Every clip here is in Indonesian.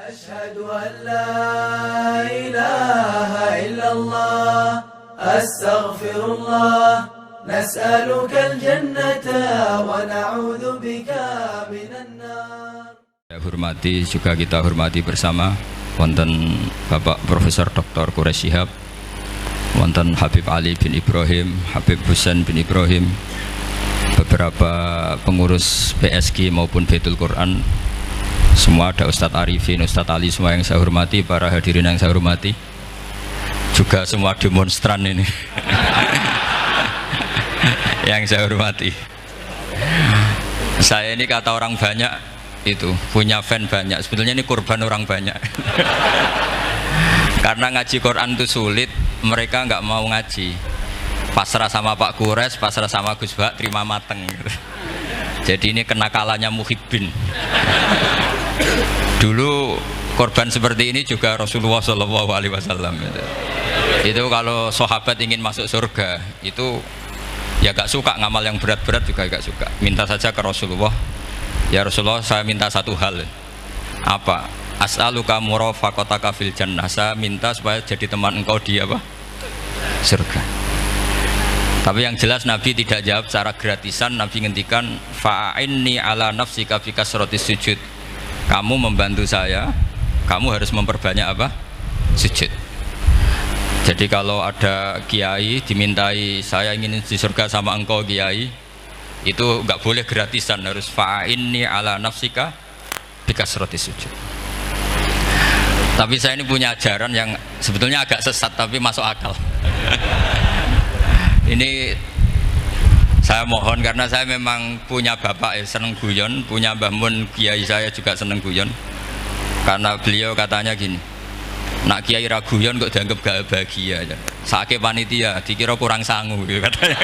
أشهد أن لا إله إلا الله أستغفر الله نسألك الجنة ونعوذ بك من النار. Saya hormati juga kita hormati bersama wonten Bapak Profesor Dr. Quraish Shihab, wonten Habib Ali bin Ibrahim, Habib Husain bin Ibrahim, beberapa pengurus PSG maupun Baitul Quran, semua ada Ustadz Arifin, Ustadz Ali, semua yang saya hormati, para hadirin yang saya hormati, juga semua demonstran ini yang saya hormati. Saya ini kata orang banyak itu punya fan banyak, sebetulnya ini korban orang banyak karena ngaji Quran itu sulit, mereka nggak mau ngaji, pasrah sama Pak Quraish, pasrah sama Gus Bak, terima mateng gitu. Jadi ini kenakalannya muhibbin. Dulu korban seperti ini juga Rasulullah SAW itu kalau sahabat ingin masuk surga itu ya gak suka ngamal yang berat-berat, juga gak suka, minta saja ke Rasulullah, ya Rasulullah saya minta satu hal. Apa? As'aluka murafaqataka fil jannah, saya minta supaya jadi teman engkau di apa? Surga. Tapi yang jelas Nabi tidak jawab secara gratisan. Nabi ngendikan fa'inni ala nafsika fi kasratis sujud, kamu membantu saya, kamu harus memperbanyak apa? Sujud. Jadi kalau ada kiai dimintai saya ingin di surga sama engkau kiai, itu nggak boleh gratisan, harus fa'inni ala nafsika bi kasratis sujud. Tapi saya ini punya ajaran yang sebetulnya agak sesat tapi masuk akal. Ini saya mohon, karena saya memang punya bapak seneng guyon, punya Mbah Mun kiai saya juga seneng guyon, karena beliau katanya gini, nak kiai ra guyon kok dianggap gak bahagia aja, sakit panitia dikira kurang sangu gitu katanya.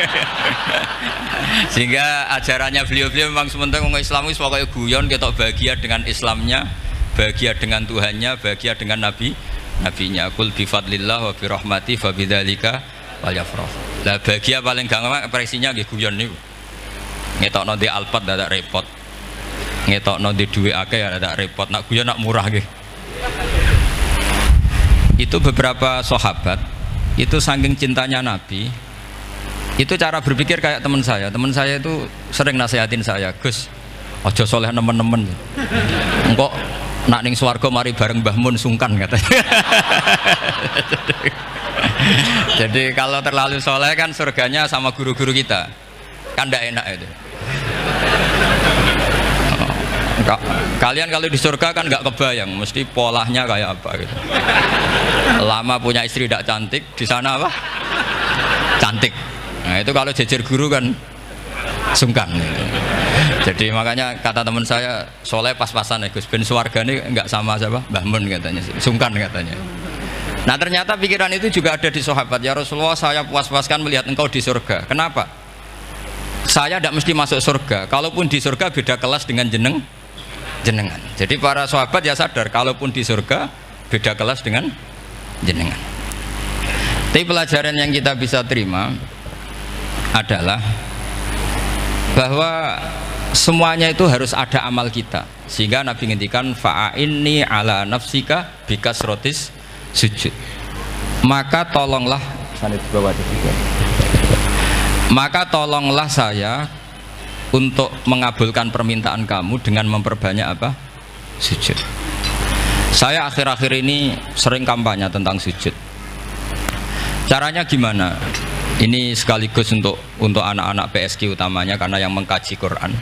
Sehingga ajarannya beliau memang sementara orang Islam itu pokoknya guyon, ketok bahagia dengan Islamnya, bahagia dengan Tuhannya, bahagia dengan nabinya. Qul bi fadlillah wa bi rahmati fa bidzalika walyafrah. Lah bahagia paling gampang ekspresinya nggih guyon niku. Ngetokno di Alphard dadak repot. Ngetokno di dhuwit akeh ya dadak repot. Nak guyon nak murah nggih. Itu beberapa sahabat itu saking cintanya Nabi, itu cara berpikir kayak teman saya. Teman saya itu sering nasihatin saya, Gus, ojo soleh nemen-nemen. Engkau nak ning swarga mari bareng Mbah Mun sungkan katanya. Jadi kalau terlalu soleh kan surganya sama guru-guru kita, kan tidak enak itu. Kalian kalau di surga kan nggak kebayang, mesti polanya kayak apa gitu. Lama punya istri tidak cantik, di sana apa? Cantik. Nah itu kalau jejer guru kan sungkan gitu. Jadi makanya kata teman saya, soleh pas-pasan ya Gus, ben swarga ini nggak sama siapa? Mbah Mun katanya, sungkan katanya. Nah ternyata pikiran itu juga ada di sahabat. Ya Rasulullah, saya puas-puaskan melihat engkau di surga. Kenapa? Saya tidak mesti masuk surga, kalaupun di surga beda kelas dengan jenengan. Jadi para sahabat ya sadar, kalaupun di surga beda kelas dengan jenengan. Tapi pelajaran yang kita bisa terima adalah bahwa semuanya itu harus ada amal kita. Sehingga Nabi ngendikan fa'inni ala nafsika bi kasratis sujud. Maka tolonglah saya untuk mengabulkan permintaan kamu dengan memperbanyak apa? Sujud. Saya akhir-akhir ini sering kampanye tentang sujud. Caranya gimana? Ini sekaligus untuk anak-anak PSG utamanya, karena yang mengkaji Quran.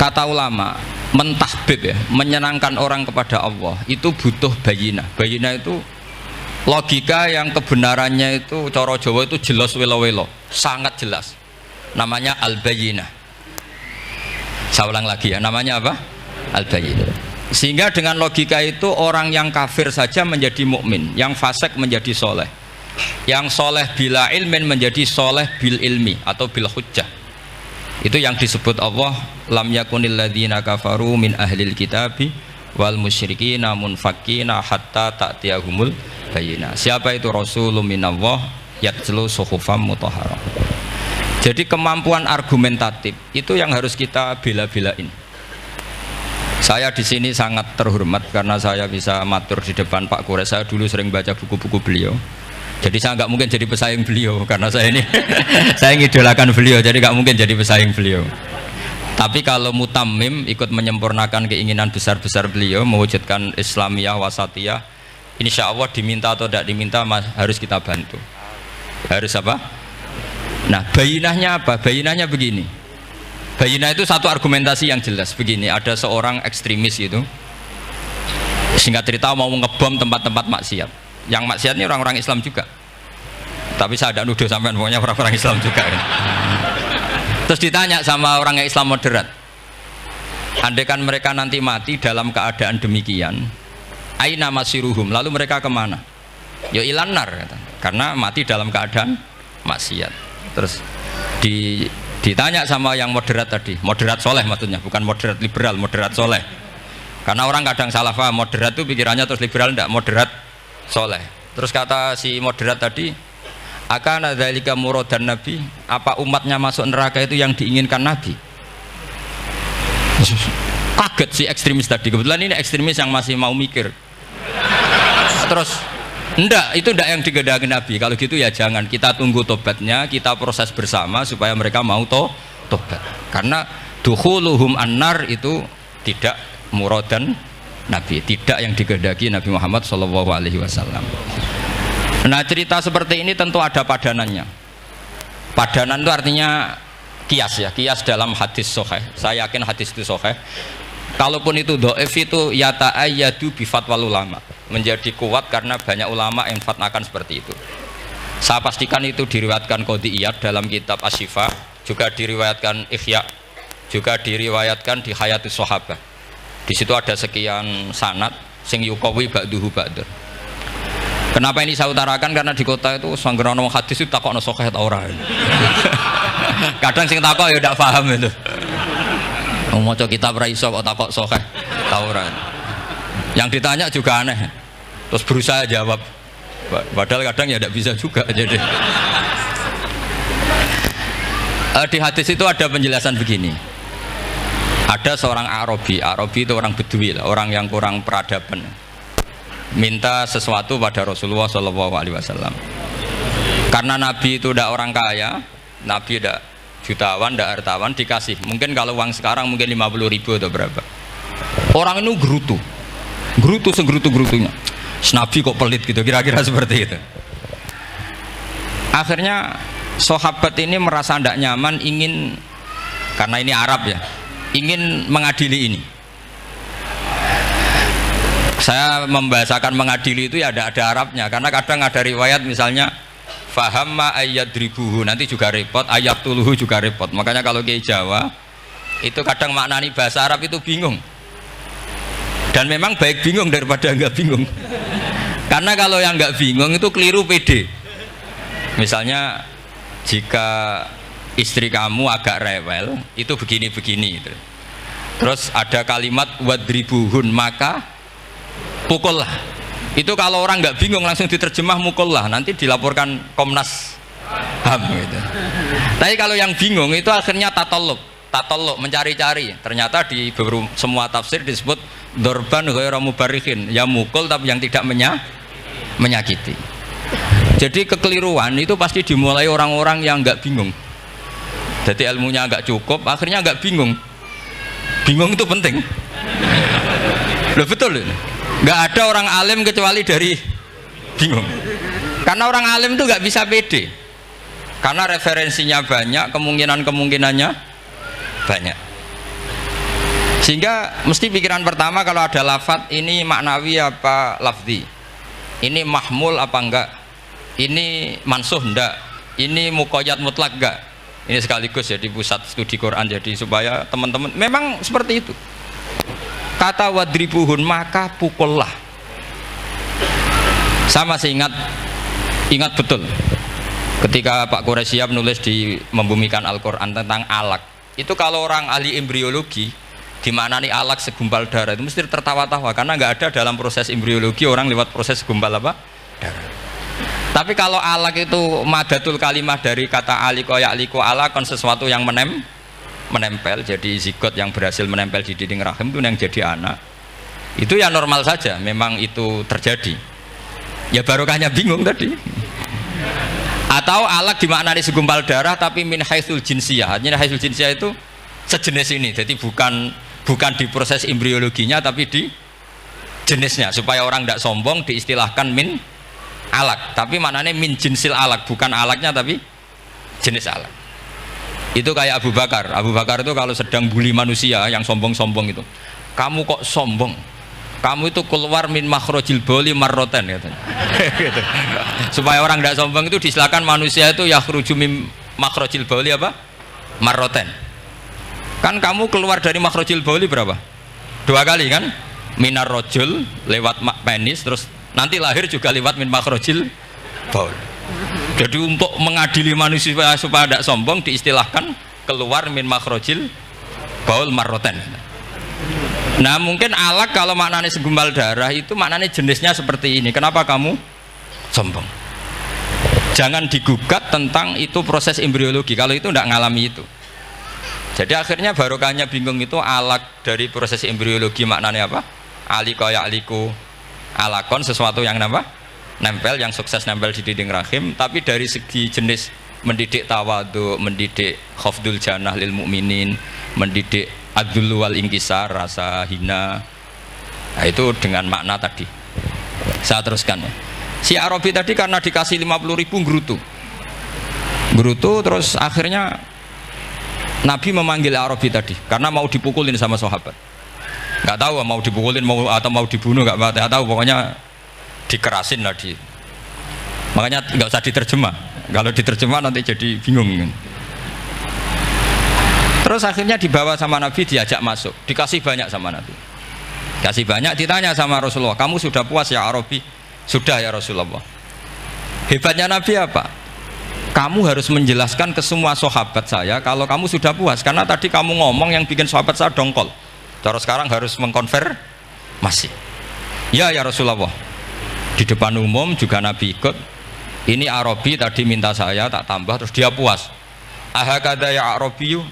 Kata ulama, mentahbib ya, menyenangkan orang kepada Allah itu butuh bayinah. Bayinah itu logika yang kebenarannya itu cara Jawa itu jelas welo-welo, sangat jelas. Namanya al-bayinah. Saya ulang lagi ya, namanya apa? Al-bayinah. Sehingga dengan logika itu orang yang kafir saja menjadi mukmin, yang fasik menjadi soleh, yang soleh bila ilmin menjadi soleh bil ilmi atau bil hujjah. Itu yang disebut Allah, lam yakunil ladzina kafaru min ahlil kitabi wal musyrikina munfakkina hatta ta'tiyahumul bayyinah. Siapa itu? Rasulun minallah yatlu suhufam mutahharah. Jadi kemampuan argumentatif itu yang harus kita bela-belain. Saya di sini sangat terhormat karena saya bisa matur di depan Pak Kures. Saya dulu sering baca buku-buku beliau. Jadi saya nggak mungkin jadi pesaing beliau karena saya ini saya ngidolakan beliau, jadi nggak mungkin jadi pesaing beliau. Tapi kalau mutammim ikut menyempurnakan keinginan besar-besar beliau mewujudkan Islamiyah wasatiyah, insya Allah diminta atau tidak diminta harus kita bantu. Harus apa? Nah, bayinahnya apa? Bayinahnya begini. Bayinah itu satu argumentasi yang jelas begini. Ada seorang ekstremis itu, singkat cerita mau ngebom tempat-tempat maksiat. Yang maksiat ini orang-orang Islam juga. Tapi saya tidak nuduh sampean, pokoknya orang-orang Islam juga. Terus ditanya sama orang yang Islam moderat, andaikan mereka nanti mati dalam keadaan demikian, aina masiruhum, lalu mereka kemana? Ya ilanar, karena mati dalam keadaan maksiat. Terus ditanya sama yang moderat tadi, moderat soleh maksudnya, bukan moderat liberal, moderat soleh. Karena orang kadang salah paham, moderat itu pikirannya terus liberal, tidak, moderat soleh. Terus kata si moderat tadi, akan ada lika muradan Nabi, apa umatnya masuk neraka itu yang diinginkan Nabi? Kaget si ekstremis tadi, kebetulan ini ekstremis yang masih mau mikir. Terus enggak, itu enggak yang digedaki Nabi. Kalau gitu ya jangan, kita tunggu tobatnya, kita proses bersama supaya mereka mau tobat. Karena dukhuluhum annar itu tidak muradan Nabi, tidak yang digedaki Nabi Muhammad SAW. Nah, cerita seperti ini tentu ada padanannya. Padanan itu artinya kias ya, kias dalam hadis sahih. Saya yakin hadis itu sahih. Kalaupun itu dhaif itu yata'ayyadu bi fatwal ulama, menjadi kuat karena banyak ulama yang fatwakan seperti itu. Saya pastikan itu diriwayatkan Qadhi Iyad dalam kitab Asy-Syifa, juga diriwayatkan Ihya, juga diriwayatkan di Hayatus Sahabah. Di situ ada sekian sanad sing yuqawi ba'duhu ba'dur. Kenapa ini saya utarakan? Karena di kota itu sanggerono hadis itu takokno sahih ta ora. Kadang sing takok ya ndak paham itu. Maca kitab ra iso kok takok sahih ta ora. Yang ditanya juga aneh. Terus berusaha jawab. Padahal kadang ya ndak bisa juga jadi. Di hadis itu ada penjelasan begini. Ada seorang Arabi itu orang Bedui lah, orang yang kurang peradaban. Minta sesuatu pada Rasulullah SAW. Karena Nabi itu tidak orang kaya, Nabi tidak jutawan, tidak hartawan, dikasih. Mungkin kalau uang sekarang mungkin 50.000 atau berapa. Orang itu gerutu segrutu-gerutunya. Nabi kok pelit gitu, kira-kira seperti itu. Akhirnya sahabat ini merasa tidak nyaman, ingin, karena ini Arab ya, ingin mengadili ini. Saya membahasakan mengadili itu ya ada Arabnya, karena kadang ada riwayat misalnya fahamma ayyadribuhu, nanti juga repot, ayyaqtuluhu juga repot. Makanya kalau ke Jawa itu kadang maknani bahasa Arab itu bingung. Dan memang baik bingung daripada enggak bingung. Karena kalau yang enggak bingung itu keliru pede. Misalnya jika istri kamu agak rewel, itu begini-begini. Terus ada kalimat wadribuhun, maka pukullah. Itu kalau orang nggak bingung langsung diterjemah mukullah, nanti dilaporkan Komnas HAM gitu. Tapi kalau yang bingung itu akhirnya tatoluk mencari-cari. Ternyata di semua tafsir disebut dorban ghairu mubarrihin, ya mukul tapi yang tidak menyakiti. Jadi kekeliruan itu pasti dimulai orang-orang yang nggak bingung. Jadi ilmunya nggak cukup, akhirnya nggak bingung. Bingung itu penting. Loh betul ini. Nggak ada orang alim kecuali dari bingung. Karena orang alim itu nggak bisa pede. Karena referensinya banyak, kemungkinannya banyak. Sehingga mesti pikiran pertama kalau ada lafadz ini maknawi apa lafzi. Ini mahmul apa enggak? Ini mansuh enggak? Ini muqayyad mutlak enggak? Ini sekaligus jadi pusat studi Quran, jadi supaya teman-teman memang seperti itu. Kata wadribuhun, maka pukullah. Saya masih ingat betul ketika Pak Quraisyab nulis di Membumikan Al-Quran tentang alak. Itu kalau orang ahli embriologi dimaknani alak segumpal darah itu mesti tertawa-tawa, karena nggak ada dalam proses embriologi orang lewat proses segumpal apa? Darah. Tapi kalau alak itu madatul kalimah dari kata aliko ya'liko alakon, sesuatu yang menempel, jadi zigot yang berhasil menempel di dinding rahim itu yang jadi anak. Itu ya normal saja, memang itu terjadi. Ya barokahnya bingung tadi. Atau alaq dimaknani segumpal darah tapi min haitsul jinsiyah. Artinya haitsul jinsiyah itu sejenis ini. Jadi bukan di proses embriologinya tapi di jenisnya, supaya orang tidak sombong diistilahkan min alaq. Tapi maknanya min jinsil alaq, bukan alaqnya tapi jenis alaq. Itu kayak Abu Bakar. Abu Bakar itu kalau sedang bully manusia yang sombong-sombong itu, kamu kok sombong? Kamu itu keluar min makhrajil bauli marroten gitu. Supaya orang tidak sombong itu disilakan manusia itu yakhruju min makhrajil bauli apa? Marroten. Kan kamu keluar dari makhrajil bauli berapa? 2 kali kan? Minar rojul lewat penis, terus nanti lahir juga lewat min makhrajil baul. Jadi untuk mengadili manusia supaya tidak sombong diistilahkan keluar min makhrajil baul marroten. Nah mungkin alaq kalau maknanya segumpal darah itu maknanya jenisnya seperti ini. Kenapa kamu sombong? Jangan digugat tentang itu proses embriologi, kalau itu tidak ngalami itu. Jadi akhirnya barokahnya bingung itu alaq dari proses embriologi maknanya apa? Aliko ya aliku alakon, sesuatu yang nempel, yang sukses nempel di dinding rahim. Tapi dari segi jenis mendidik tawadhu, mendidik khafdul janah lil mukminin, mendidik adzul wal inkisar, rasa hina. Nah, itu dengan makna tadi. Saya teruskan ya. Si Arabi tadi karena dikasih 50.000 gerutu terus akhirnya Nabi memanggil Arabi tadi karena mau dipukulin sama sahabat. Nggak tahu mau dipukulin atau mau dibunuh, nggak tahu, pokoknya dikerasin lah di. Makanya nggak usah diterjemah. Kalau diterjemah nanti jadi bingung. Terus akhirnya dibawa sama Nabi, diajak masuk, dikasih banyak sama Nabi. Kasih banyak, ditanya sama Rasulullah, kamu sudah puas ya Arabi? Sudah ya Rasulullah. Hebatnya Nabi apa? Kamu harus menjelaskan ke semua sahabat saya kalau kamu sudah puas, karena tadi kamu ngomong yang bikin sahabat saya dongkol. Terus sekarang harus mengkonfirmasi. Ya Rasulullah. Di depan umum juga Nabi ikut. Ini Arabi tadi minta saya tak tambah, terus dia puas. Ahakada ya Arabiyu?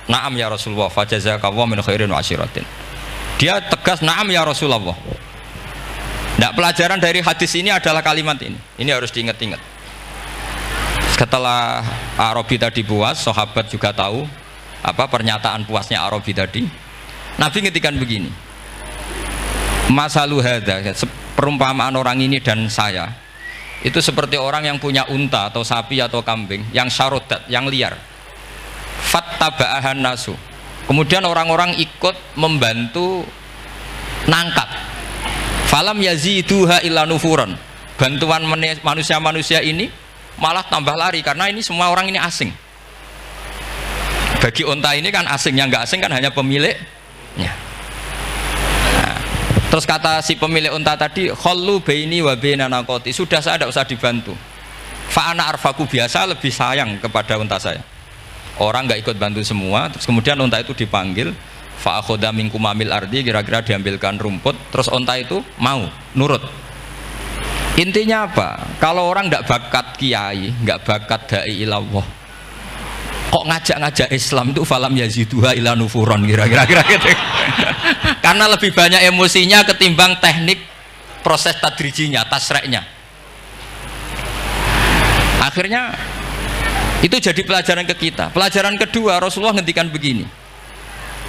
Naam ya Rasulullah, fajazakallahu min khairin wa asyiratin. Dia tegas naam ya Rasulullah. Nah, pelajaran dari hadis ini adalah kalimat ini. Ini harus diingat-ingat. Setelah Arabi tadi puas, sahabat juga tahu apa pernyataan puasnya Arabi tadi. Nabi ngetikan begini. Masalu hadza, perumpamaan orang ini dan saya itu seperti orang yang punya unta atau sapi atau kambing yang syarodat, yang liar. Fattaba'ahan nasu, kemudian orang-orang ikut membantu nangkap. Falam yaziduha illa nufuran, bantuan manusia-manusia ini malah tambah lari karena ini semua orang ini asing. Bagi unta ini kan asing, yang nggak asing kan hanya pemiliknya. Nah, terus kata si pemilik unta tadi, khallu baini wa baina naqati, sudah saya tidak usah dibantu. Fa ana arfaku, biasa lebih sayang kepada unta saya. Orang nggak ikut bantu semua, terus kemudian unta itu dipanggil, fa akhoda minkum amil ardi, kira-kira diambilkan rumput, terus unta itu mau nurut. Intinya apa? Kalau orang nggak bakat kiai, nggak bakat dai ilallah, kok ngajak-ngajak Islam itu falam yaziduha ila nufuron, kira-kira gitu. Karena lebih banyak emosinya ketimbang teknik proses tadrijinya, tasreknya. Akhirnya itu jadi pelajaran ke kita. Pelajaran kedua, Rasulullah ngendikan begini,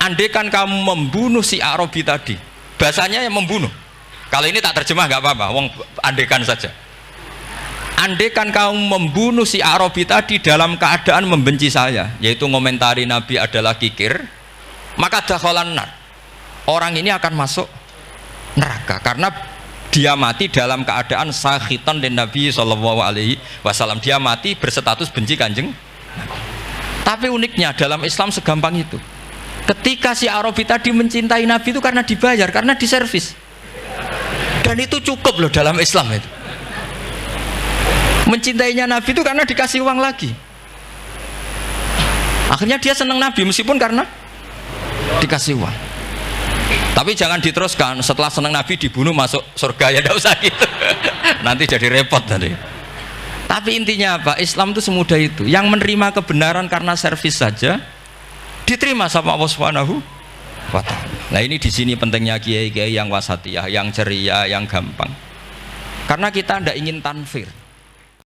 andaikan kamu membunuh si Arabi tadi, bahasanya yang membunuh, kalau ini tak terjemah nggak apa-apa, wong andaikan saja. Andaikan kamu membunuh si Arabi tadi dalam keadaan membenci saya, yaitu ngomentari Nabi adalah kikir, maka dakhalan nar, orang ini akan masuk neraka karena dia mati dalam keadaan sakhitan dan Nabi SAW. Dia mati berstatus benci kanjeng. Tapi uniknya dalam Islam segampang itu. Ketika si Arabi tadi mencintai Nabi itu karena dibayar, karena diservis. Dan itu cukup loh dalam Islam itu. Mencintainya Nabi itu karena dikasih uang lagi. Akhirnya dia senang Nabi meskipun karena dikasih uang. Tapi jangan diteruskan setelah senang Nabi dibunuh masuk surga, ya tidak usah gitu. Nanti jadi repot tadi. Tapi intinya apa? Islam itu semudah itu. Yang menerima kebenaran karena servis saja diterima sama Allah Subhanahu wa ta'ala. Nah ini di sini pentingnya kiai-kiai yang wasatiyah, yang ceria, yang gampang. Karena kita tidak ingin tanfir.